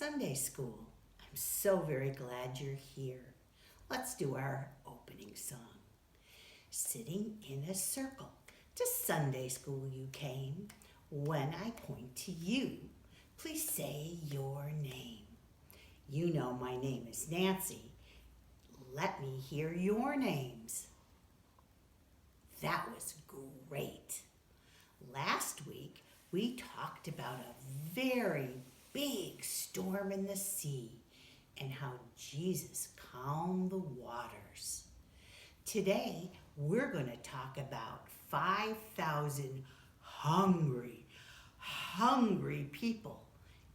Sunday School. I'm so very glad you're here. Let's do our opening song. Sitting in a circle, to Sunday School you came. When I point to you, please say your name. You know my name is Nancy. Let me hear your names. That was great. Last week, we talked about a very big storm in the sea and how Jesus calmed the waters. Today, we're going to talk about 5,000 hungry people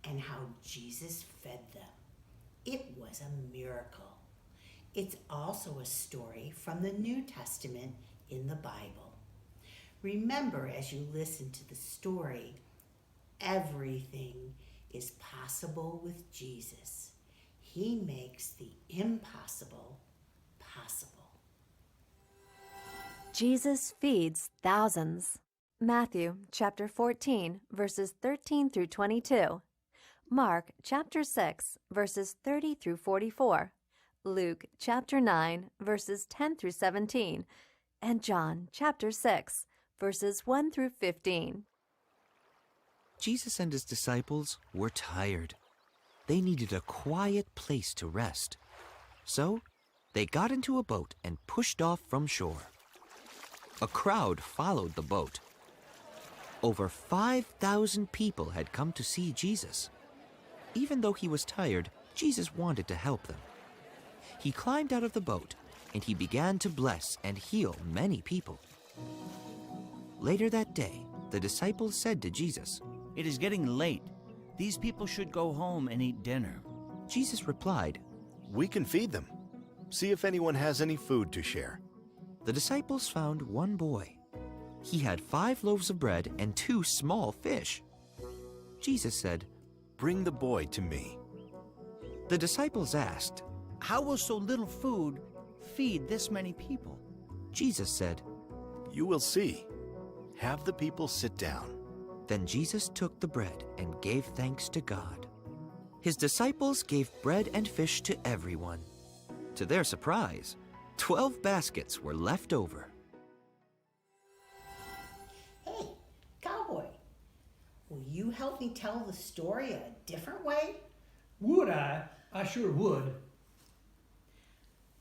and how Jesus fed them. It was a miracle. It's also a story from the New Testament in the Bible. Remember, as you listen to the story, everything is possible with Jesus. He makes the impossible possible. Jesus feeds thousands. Matthew chapter 14, verses 13 through 22. Mark chapter 6, verses 30 through 44. Luke chapter 9, verses 10 through 17. And John chapter 6, verses 1 through 15. Jesus and his disciples were tired. They needed a quiet place to rest. So they got into a boat and pushed off from shore. A crowd followed the boat. Over 5,000 people had come to see Jesus. Even though he was tired, Jesus wanted to help them. He climbed out of the boat and he began to bless and heal many people. Later that day, the disciples said to Jesus, "It is getting late. These people should go home and eat dinner." Jesus replied, "We can feed them. See if anyone has any food to share." The disciples found one boy. He had 5 loaves of bread and 2 small fish. Jesus said, "Bring the boy to me." The disciples asked, How will so little food feed this many people? Jesus said, "You will see. Have the people sit down." Then Jesus took the bread and gave thanks to God. His disciples gave bread and fish to everyone. To their surprise, 12 baskets were left over. Hey, cowboy, will you help me tell the story a different way? Would I? I sure would.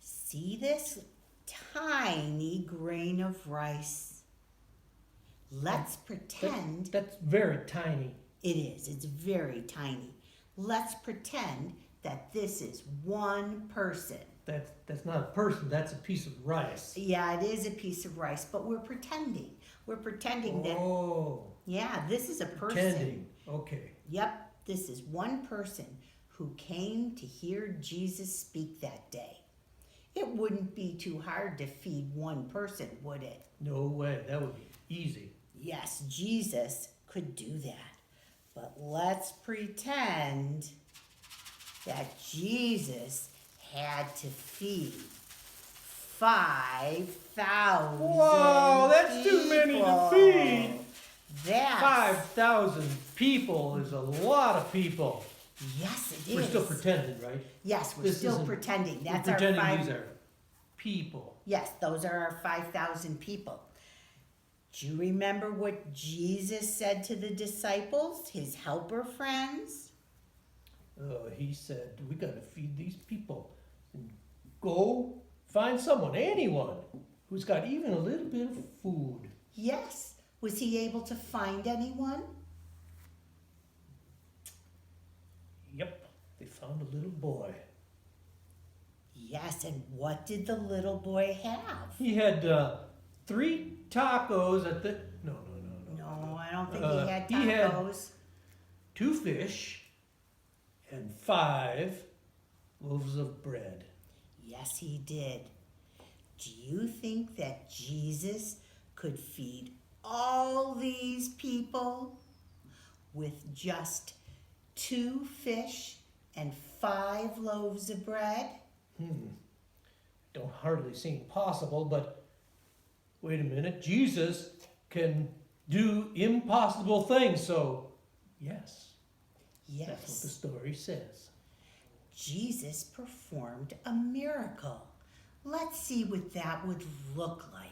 See this tiny grain of rice? Let's pretend... That's very tiny. It is. It's very tiny. Let's pretend that this is one person. That's not a person, that's a piece of rice. Yeah, it is a piece of rice, but we're pretending. We're pretending that... Oh. Yeah, this is a person. Pretending. Okay. Yep, this is one person who came to hear Jesus speak that day. It wouldn't be too hard to feed one person, would it? No way, that would be easy. Yes, Jesus could do that. But let's pretend that Jesus had to feed 5,000 Whoa, that's too many to feed. That's... 5,000 people is a lot of people. Yes, it is. We're still pretending, right? Yes, we're This still isn't- pretending. We're That's pretending our these are people. Yes, those are our 5,000 people. Do you remember what Jesus said to the disciples, his helper friends? He said, we got to feed these people. And go find someone, anyone, who's got even a little bit of food. Yes. Was he able to find anyone? Yep, they found a little boy. Yes, and what did the little boy have? He had 3 tacos at the... No. No, I don't think he had he had tacos. 2 fish and 5 loaves of bread. Yes, he did. Do you think that Jesus could feed all these people with just 2 fish and 5 loaves of bread? Don't hardly seem possible, but wait a minute. Jesus can do impossible things, so yes. Yes. That's what the story says. Jesus performed a miracle. Let's see what that would look like.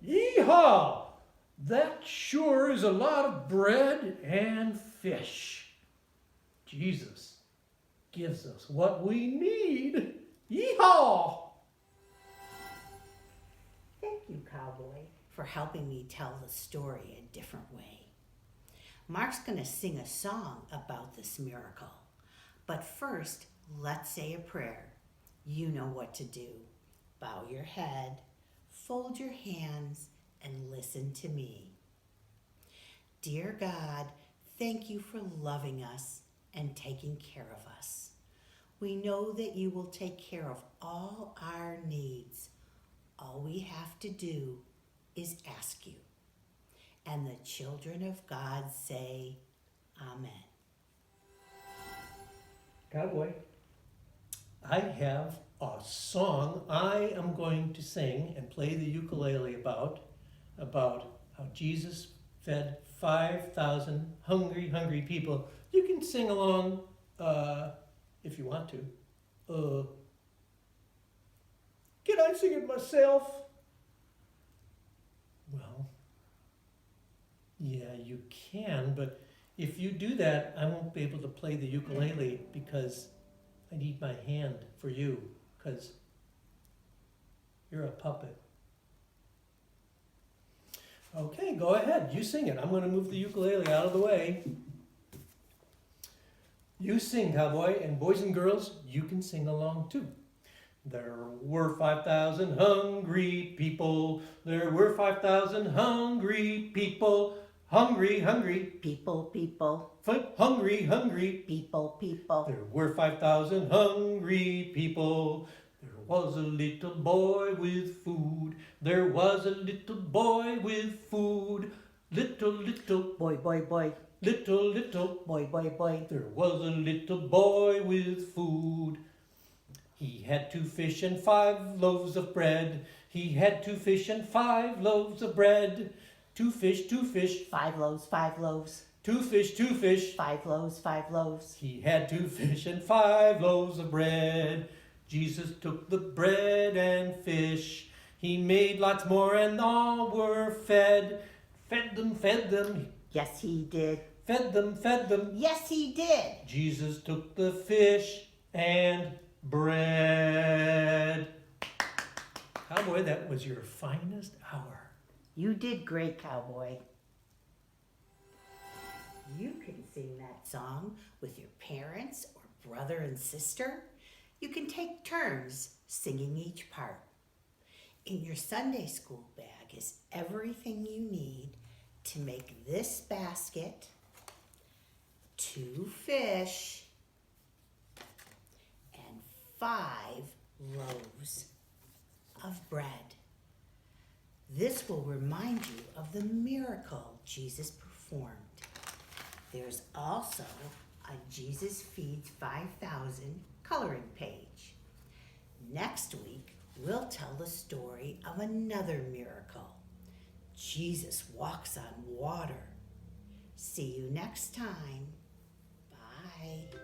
Yeehaw! That sure is a lot of bread and fish. Jesus gives us what we need. Yeehaw! Thank you, Cowboy, for helping me tell the story a different way. Mark's going to sing a song about this miracle. But first, let's say a prayer. You know what to do. Bow your head, fold your hands, and listen to me. Dear God, thank you for loving us and taking care of us. We know that you will take care of all our needs. All we have to do is ask you. And the children of God say, Amen. Cowboy, I have a song I am going to sing and play the ukulele about how Jesus fed 5,000 hungry people. You can sing along if you want to. Can I sing it myself? Well, yeah, you can, but if you do that, I won't be able to play the ukulele because I need my hand for you, because you're a puppet. Okay, go ahead. You sing it. I'm going to move the ukulele out of the way. You sing, Cowboy, and boys and girls, you can sing along too. There were 5,000 hungry people. There were 5,000 hungry people. Hungry. People, Hungry. people. There were 5,000 hungry people. There was a little boy with food. There was a little boy with food. Little. Boy. Little. Boy. There was a little boy with food. He had 2 fish and 5 loaves of bread. He had 2 fish and 5 loaves of bread. 2 fish. 5 loaves. 2 fish. 5 loaves. He had 2 fish and 5 loaves of bread. Jesus took the bread and fish. He made lots more and all were fed. Fed them. Yes, he did. Fed them. Yes, he did. Jesus took the fish and bread. Cowboy, that was your finest hour. You did great, Cowboy. You can sing that song with your parents or brother and sister. You can take turns singing each part. In your Sunday school bag is everything you need to make this basket, 2 fish, and 5 loaves of bread. This will remind you of the miracle Jesus performed. There's also a Jesus Feeds 5,000 coloring page. Next week, we'll tell the story of another miracle. Jesus walks on water. See you next time. Bye.